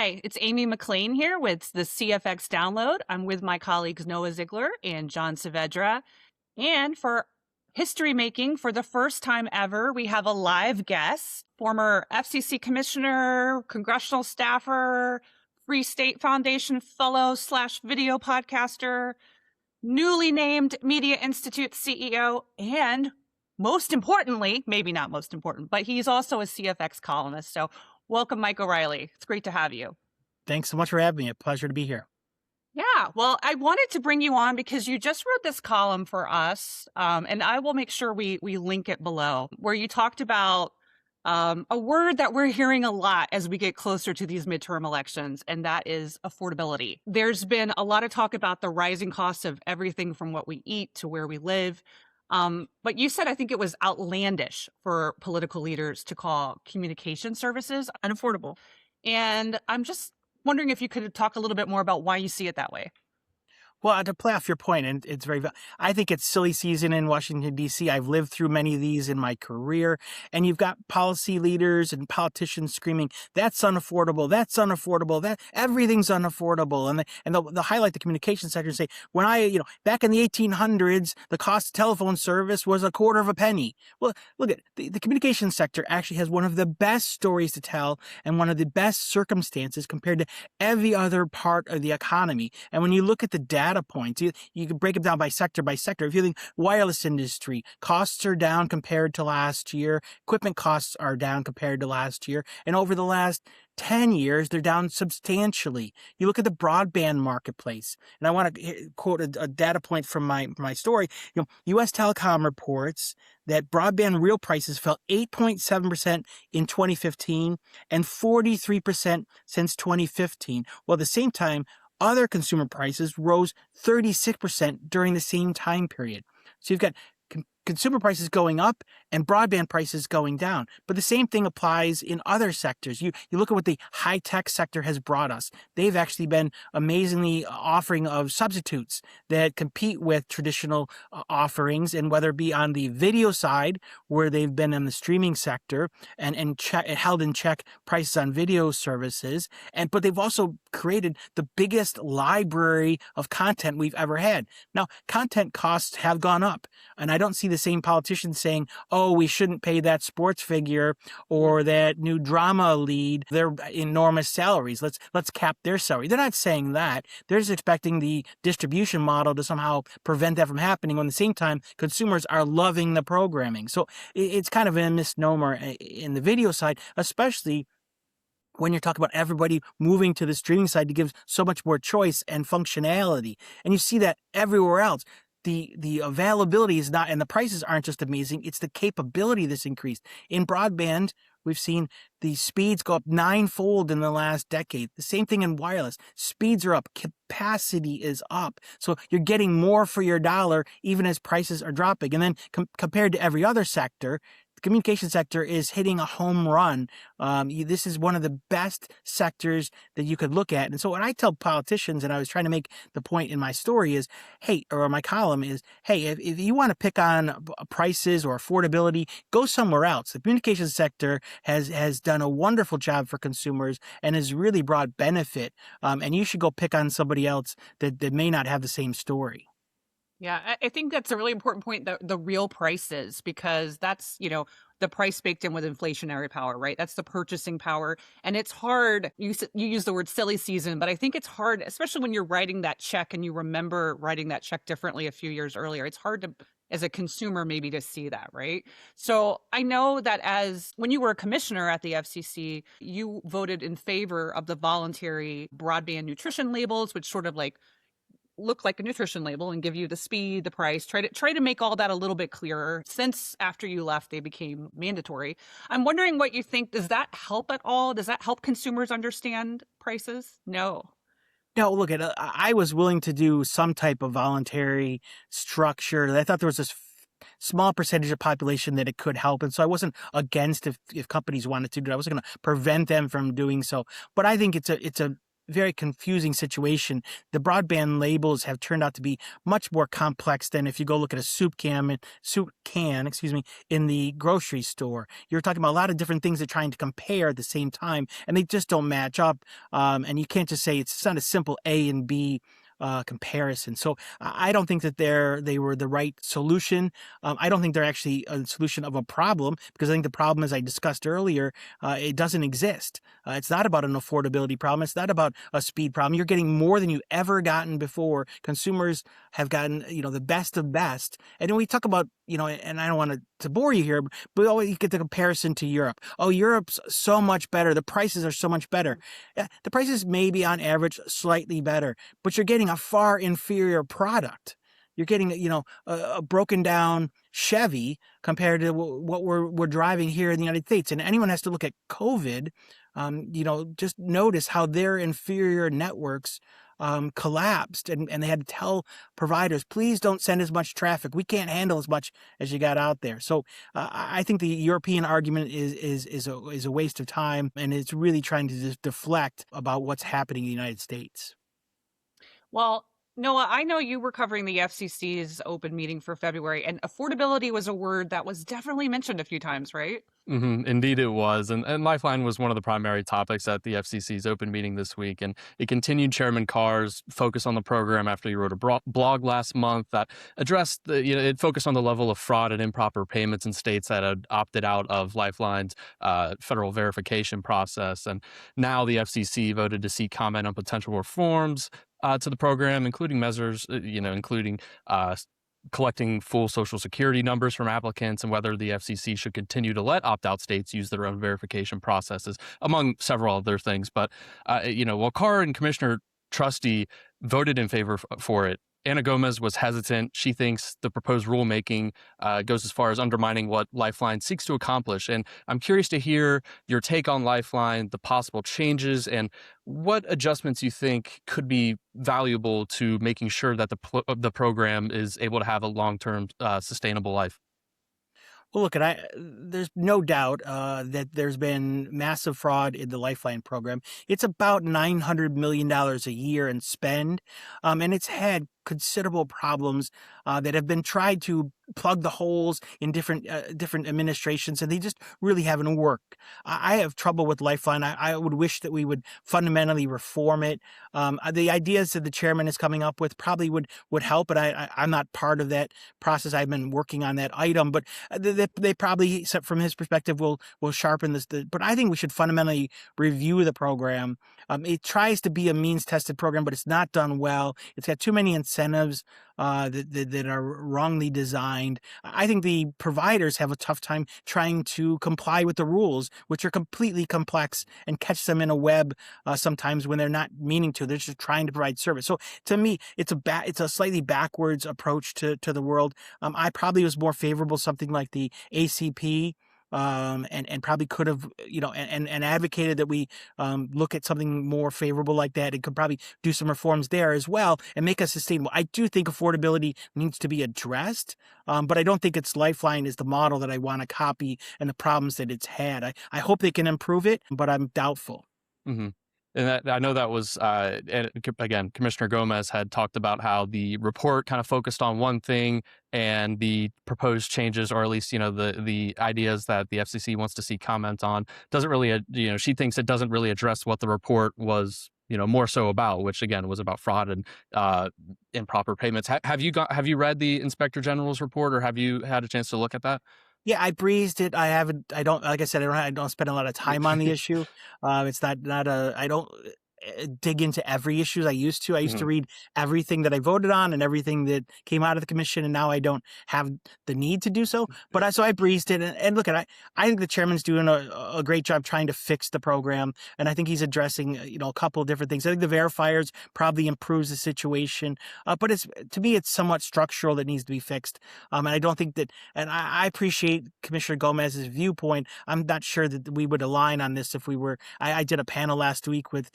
Hi, it's Amy McLean here with the CFX Download. I'm with my colleagues Noah Ziegler and John Saavedra. And for history making, for the first time ever, we have a live guest, former FCC commissioner, congressional staffer, Free State Foundation fellow slash video podcaster, newly named Media Institute CEO, and most importantly, maybe not most important, but he's also a CFX columnist. So welcome, Mike O'Reilly. It's great to have you. Thanks so much for having me. A pleasure to be here. Yeah, well, I wanted to bring you on because you just wrote this column for us, and I will make sure we link it below, where you talked about a word that we're hearing a lot as we get closer to these midterm elections, and that is affordability. There's been a lot of talk about the rising costs of everything from what we eat to where we live. But you said, I think it was outlandish for political leaders to call communication services unaffordable. And I'm just wondering if you could talk a little bit more about why you see it that way. Well, to play off your point, and it's I think it's silly season in Washington, D.C. I've lived through many of these in my career, and you've got policy leaders and politicians screaming, that's unaffordable, that everything's unaffordable. And they'll highlight the communication sector and say, back in the 1800s, the cost of telephone service was a quarter of a penny. Well, look at the communication sector actually has one of the best stories to tell and one of the best circumstances compared to every other part of the economy. And when you look at the data points, you can break them down by sector. If you think wireless industry, costs are down compared to last year, equipment costs are down compared to last year, and over the last 10 years, they're down substantially. You look at the broadband marketplace, and I want to quote a data point from my story. U.S. Telecom reports that broadband real prices fell 8.7% in 2015 and 43% since 2015. While at the same time, other consumer prices rose 36% during the same time period. So you've got consumer prices going up and broadband prices going down. But the same thing applies in other sectors. You look at what the high-tech sector has brought us. They've actually been amazingly offering of substitutes that compete with traditional offerings, and whether it be on the video side, where they've been in the streaming sector and held in check prices on video services, but they've also created the biggest library of content we've ever had. Now, content costs have gone up, and I don't see the same politicians saying, oh, we shouldn't pay that sports figure or that new drama lead their enormous salaries. Let's cap their salary. They're not saying that. They're just expecting the distribution model to somehow prevent that from happening, when at the same time consumers are loving the programming. So it's kind of a misnomer in the video side, especially when you're talking about everybody moving to the streaming side to give so much more choice and functionality. And you see that everywhere else. The availability is not, and the prices aren't just amazing, it's the capability that's increased. In broadband, we've seen the speeds go up 9-fold in the last decade. The same thing in wireless. Speeds are up, capacity is up. So you're getting more for your dollar even as prices are dropping. And then compared to every other sector, the communication sector is hitting a home run. This is one of the best sectors that you could look at. And so when I tell politicians, and I was trying to make the point in my story is, hey, or my column is, hey, if you want to pick on prices or affordability, go somewhere else. The communication sector has done a wonderful job for consumers and has really brought benefit. And you should go pick on somebody else that may not have the same story. Yeah, I think that's a really important point, the real prices, because that's, the price baked in with inflationary power, right? That's the purchasing power. And it's hard. You use the word silly season, but I think it's hard, especially when you're writing that check and you remember writing that check differently a few years earlier. It's hard to, as a consumer, maybe to see that, right? So I know that when you were a commissioner at the FCC, you voted in favor of the voluntary broadband nutrition labels, which sort of look like a nutrition label and give you the speed, the price, try to make all that a little bit clearer. Since after you left, they became mandatory. I'm wondering what you think. Does that help at all? Does that help consumers understand prices? No. No, look, I was willing to do some type of voluntary structure. I thought there was this small percentage of population that it could help. And so I wasn't against if companies wanted to do it. I wasn't going to prevent them from doing so. But I think it's a very confusing situation. The broadband labels have turned out to be much more complex than if you go look at a soup can, excuse me, in the grocery store. You're talking about a lot of different things they're trying to compare at the same time, and they just don't match up. And you can't just say it's not a simple A and B comparison. So I don't think that they were the right solution. I don't think they're actually a solution of a problem, because I think the problem, as I discussed earlier, it doesn't exist. It's not about an affordability problem. It's not about a speed problem. You're getting more than you've ever gotten before. Consumers have gotten, the best of best. And then we talk about, and I don't want to bore you here, but we always get the comparison to Europe. Oh, Europe's so much better. The prices are so much better. Yeah, the prices may be on average slightly better, but you're getting a far inferior product. You're getting, a broken down Chevy compared to what we're driving here in the United States. And anyone has to look at COVID, just notice how their inferior networks collapsed, and they had to tell providers, please don't send as much traffic. We can't handle as much as you got out there. So I think the European argument is a waste of time, and it's really trying to just deflect about what's happening in the United States. Well, Noah, I know you were covering the FCC's open meeting for February, and affordability was a word that was definitely mentioned a few times, right? Indeed, it was. And Lifeline was one of the primary topics at the FCC's open meeting this week. And it continued Chairman Carr's focus on the program after he wrote a blog last month that addressed it focused on the level of fraud and improper payments in states that had opted out of Lifeline's federal verification process. And now the FCC voted to seek comment on potential reforms to the program, including measures, including collecting full Social Security numbers from applicants, and whether the FCC should continue to let opt-out states use their own verification processes, among several other things. But, while Carr and Commissioner Trusty voted in favor for it, Anna Gomez was hesitant. She thinks the proposed rulemaking goes as far as undermining what Lifeline seeks to accomplish. And I'm curious to hear your take on Lifeline, the possible changes, and what adjustments you think could be valuable to making sure that the program is able to have a long-term sustainable life. Well, look, there's no doubt that there's been massive fraud in the Lifeline program. It's about $900 million a year in spend, and it's had considerable problems that have been tried to plug the holes in different administrations, and they just really haven't worked. I have trouble with Lifeline. I would wish that we would fundamentally reform it. The ideas that the chairman is coming up with probably would help, but I'm not part of that process. I've been working on that item, but they probably, from his perspective, will sharpen this. But I think we should fundamentally review the program. It tries to be a means-tested program, but it's not done well. It's got too many incentives that are wrongly designed. I think the providers have a tough time trying to comply with the rules, which are completely complex, and catch them in a web sometimes when they're not meaning to. They're just trying to provide service. So to me, it's a slightly backwards approach to the world. I probably was more favorable something like the ACP. And probably could have, and advocated that we look at something more favorable like that. It could probably do some reforms there as well and make us sustainable. I do think affordability needs to be addressed, but I don't think it's Lifeline is the model that I want to copy and the problems that it's had. I hope they can improve it, but I'm doubtful. Mm-hmm. And I know that was, and again, Commissioner Gomez had talked about how the report kind of focused on one thing, and the proposed changes, or at least, the ideas that the FCC wants to see comment on, doesn't really, she thinks it doesn't really address what the report was, more so about, which again was about fraud and improper payments. Have you read the Inspector General's report, or have you had a chance to look at that? Yeah, I breezed it. I don't, like I said, I don't spend a lot of time on the issue. It's I don't dig into every issue I used to. I used to Mhm. read everything that I voted on and everything that came out of the commission, and now I don't have the need to do so. But so I breezed it, and look, I think the chairman's doing a great job trying to fix the program, and I think he's addressing a couple of different things. I think the verifiers probably improves the situation, but to me it's somewhat structural that needs to be fixed. And I don't think that, and I appreciate Commissioner Gomez's viewpoint. I'm not sure that we would align on this if we were. I did a panel last week with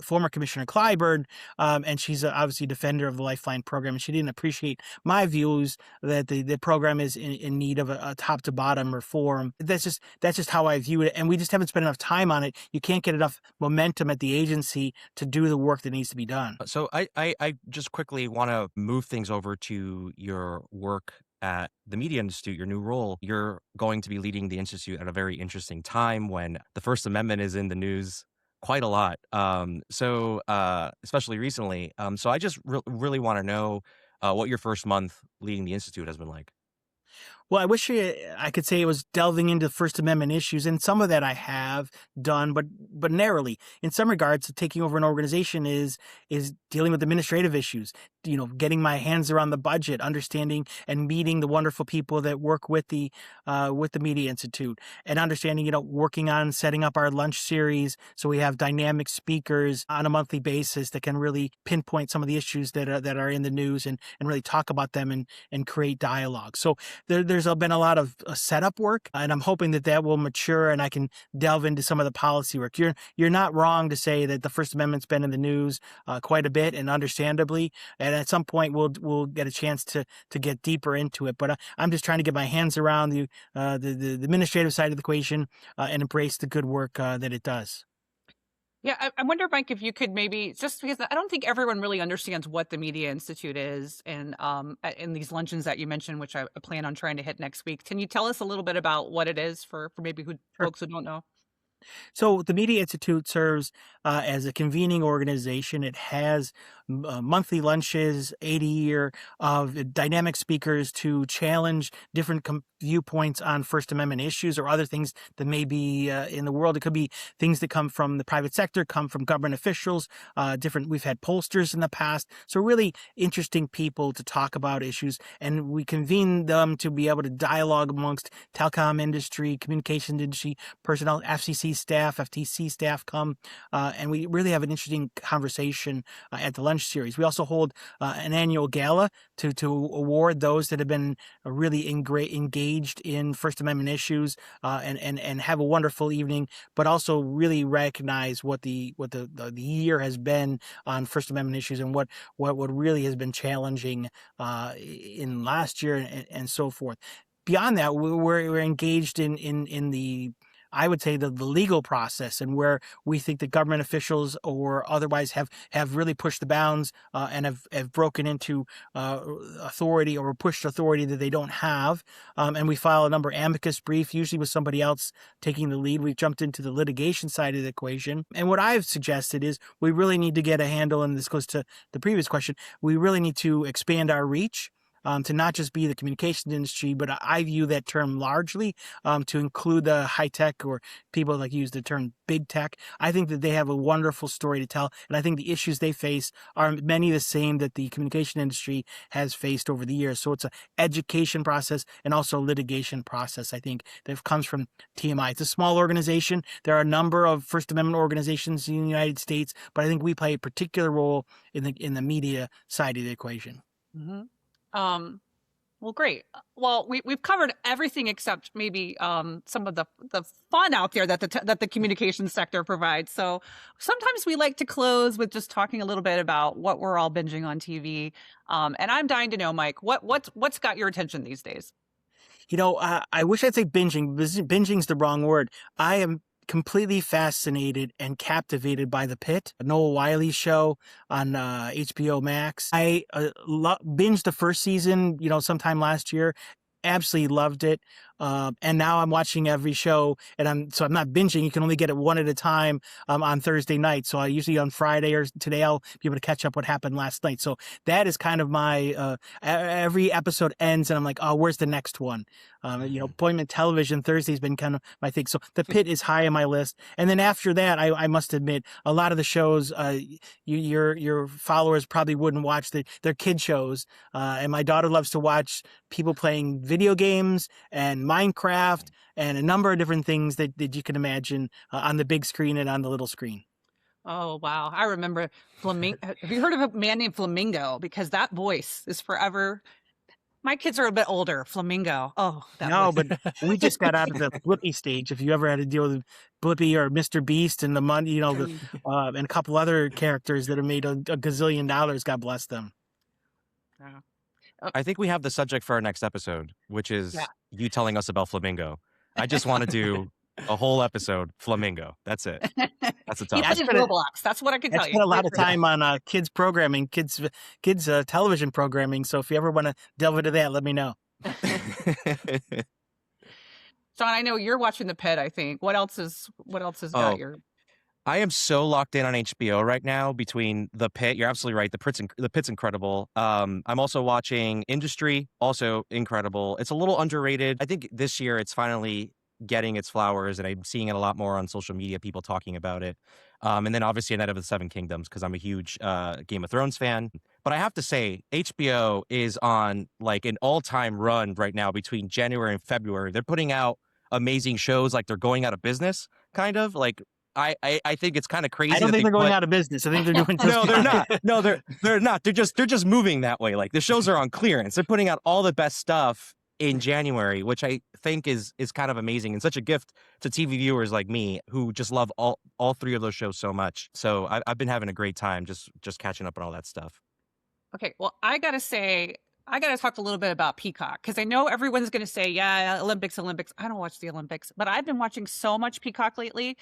former Commissioner Clyburn, and she's obviously a defender of the Lifeline program. And she didn't appreciate my views that the program is in need of a top to bottom reform. That's just how I view it, and we just haven't spent enough time on it. You can't get enough momentum at the agency to do the work that needs to be done. So I just quickly want to move things over to your work at the Media Institute, your new role. You're going to be leading the Institute at a very interesting time when the First Amendment is in the news quite a lot. Especially recently. So I just really want to know what your first month leading the Institute has been like. Well, I wish I could say it was delving into First Amendment issues, and some of that I have done, but narrowly. In some regards, taking over an organization is dealing with administrative issues. Getting my hands around the budget, understanding and meeting the wonderful people that work with the Media Institute, and understanding, working on setting up our lunch series so we have dynamic speakers on a monthly basis that can really pinpoint some of the issues that are in the news and really talk about them and create dialogue. So there's been a lot of setup work, and I'm hoping that will mature and I can delve into some of the policy work. You're not wrong to say that the First Amendment's been in the news quite a bit, and understandably, and at some point we'll get a chance to get deeper into it. But I'm just trying to get my hands around the administrative side of the equation and embrace the good work that it does. Yeah, I wonder, Mike, if you could maybe, just because I don't think everyone really understands what the Media Institute is, and in these luncheons that you mentioned, which I plan on trying to hit next week, can you tell us a little bit about what it is for maybe Sure. folks who don't know? So the Media Institute serves as a convening organization. It has monthly lunches, 80-year of dynamic speakers to challenge different viewpoints on First Amendment issues or other things that may be in the world. It could be things that come from the private sector, come from government officials, we've had pollsters in the past. So really interesting people to talk about issues. And we convene them to be able to dialogue amongst telecom industry, communications industry, personnel, FCC staff, FTC staff come, and we really have an interesting conversation at the lunch series. We also hold an annual gala to award those that have been really engaged in First Amendment issues, and have a wonderful evening, but also really recognize what the year has been on First Amendment issues and what really has been challenging in last year and so forth. Beyond that, we're engaged in the, I would say, the legal process, and where we think that government officials or otherwise have really pushed the bounds and have broken into authority or pushed authority that they don't have. And we file a number of amicus brief, usually with somebody else taking the lead. We've jumped into the litigation side of the equation. And what I've suggested is we really need to get a handle, and this goes to the previous question, we really need to expand our reach. To not just be the communications industry, but I view that term largely to include the high tech, or people like use the term big tech. I think that they have a wonderful story to tell, and I think the issues they face are many the same that the communication industry has faced over the years. So it's an education process and also a litigation process, I think, that comes from TMI. It's a small organization. There are a number of First Amendment organizations in the United States, but I think we play a particular role in the media side of the equation. Mm-hmm. Well, great. Well, we've covered everything except maybe some of the fun out there that the communications sector provides. So sometimes we like to close with just talking a little bit about what we're all binging on TV. And I'm dying to know, Mike, what's got your attention these days? I wish I'd say binging. Binging's the wrong word. I am completely fascinated and captivated by The Pit, a Noah Wiley show on HBO Max. I binged the first season, sometime last year. Absolutely loved it. And now I'm watching every show, and I'm not binging. You can only get it one at a time on Thursday night. So I usually on Friday or today I'll be able to catch up what happened last night. So that is kind of my every episode ends and I'm like, oh, where's the next one? Appointment television Thursday's been kind of my thing. So The Pit is high on my list. And then after that, I must admit, a lot of the shows your followers probably wouldn't watch their kid shows. And my daughter loves to watch people playing video games and Minecraft and a number of different things that you can imagine on the big screen and on the little screen. Oh, wow. I remember Flamingo. Have you heard of a man named Flamingo? Because that voice is forever. My kids are a bit older. Flamingo. Oh, that No, was. but we just got out of the Blippi stage. If you ever had to deal with Blippi or Mr. Beast and the money, and a couple other characters that have made a gazillion dollars, God bless them. Yeah. I think we have the subject for our next episode, which Yeah. is you telling us about Flamingo. I just want to do a whole episode, Flamingo. That's it. That's the He topic. plays Roblox. That's what I can I tell you. spent a lot of time on kids programming, kids television programming. So if you ever want to delve into that, let me know. John, I know you're watching The Pit, I think. What else has got Oh, your. I am so locked in on HBO right now between The Pit. You're absolutely right. The Pit's incredible. I'm also watching Industry, also incredible. It's a little underrated. I think this year it's finally getting its flowers, and I'm seeing it a lot more on social media, people talking about it. And then obviously A Night of the Seven Kingdoms, because I'm a huge Game of Thrones fan. But I have to say, HBO is on like an all-time run right now between January and February. They're putting out amazing shows like they're going out of business, kind of like I think it's kind of crazy. I don't that think they they're going put- out of business. I think they're doing just No, they're fine. not. No, they're not. They're just moving that way. Like the shows are on clearance. They're putting out all the best stuff in January, which I think is kind of amazing and such a gift to TV viewers like me who just love all three of those shows so much. So I've been having a great time just catching up on all that stuff. Okay, well, I got to talk a little bit about Peacock, because I know everyone's going to say, yeah, Olympics. I don't watch the Olympics, but I've been watching so much Peacock lately.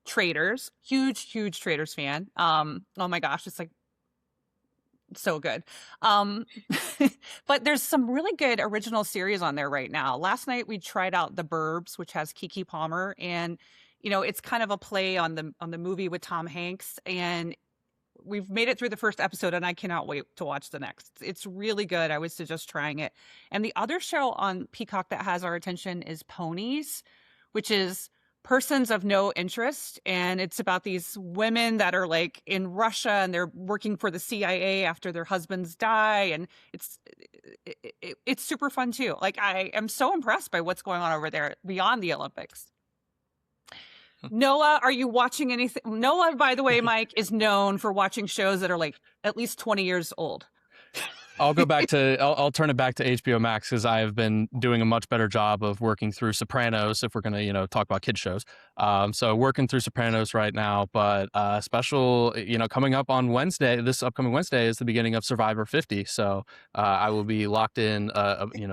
Traders, huge Traders fan. Oh my gosh, it's like so good. But there's some really good original series on there right now. Last night we tried out The Burbs, which has Keke Palmer, and it's kind of a play on the movie with Tom Hanks, and we've made it through the first episode and I cannot wait to watch the next. It's really good. I would suggest trying it. And the other show on Peacock that has our attention is Ponies, which is persons of no interest, and it's about these women that are like in Russia and they're working for the CIA after their husbands die, and it's super fun too. Like, I am so impressed by what's going on over there beyond the Olympics. Noah, are you watching anything? Noah, by the way, Mike, is known for watching shows that are like at least 20 years old. I'll turn it back to HBO Max, because I have been doing a much better job of working through Sopranos, if we're going to, talk about kid shows. So working through Sopranos right now, but special, coming up on Wednesday, this upcoming Wednesday is the beginning of Survivor 50. So I will be locked in,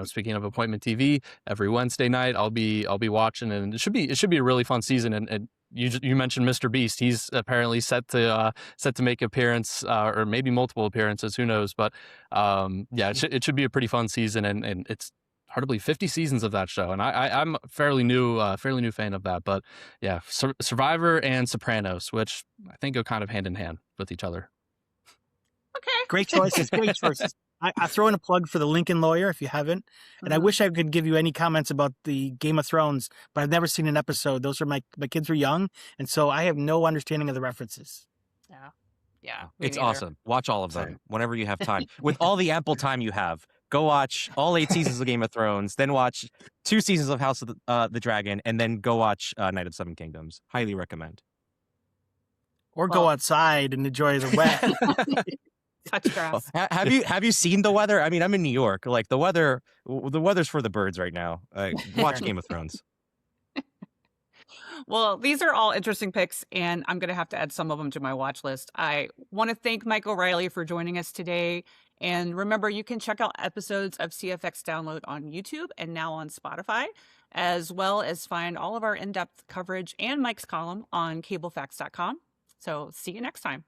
speaking of appointment TV, every Wednesday night, I'll be watching, and it should be a really fun season. And you mentioned Mr. Beast. He's apparently set to make appearance, or maybe multiple appearances. Who knows? But it should be a pretty fun season, and it's hard to believe 50 seasons of that show. And I'm a fairly new fan of that. But yeah, Survivor and Sopranos, which I think go kind of hand in hand with each other. Okay. Great choices. I throw in a plug for The Lincoln Lawyer if you haven't. And I wish I could give you any comments about the Game of Thrones, but I've never seen an episode. Those are my kids were young, and so I have no understanding of the references. Yeah. It's awesome. Watch all of them whenever you have time. With all the ample time you have, go watch all 8 seasons of Game of Thrones, then watch 2 seasons of House of the Dragon, and then go watch Night of the Seven Kingdoms. Highly recommend. Or go outside and enjoy the wet. Touch grass. Have you seen the weather? I mean, I'm in New York. Like the weather's for the birds right now. Watch Game of Thrones. Well, these are all interesting picks, and I'm going to have to add some of them to my watch list. I want to thank Mike O'Reilly for joining us today. And remember, you can check out episodes of CFX Download on YouTube and now on Spotify, as well as find all of our in-depth coverage and Mike's column on cablefacts.com. So see you next time.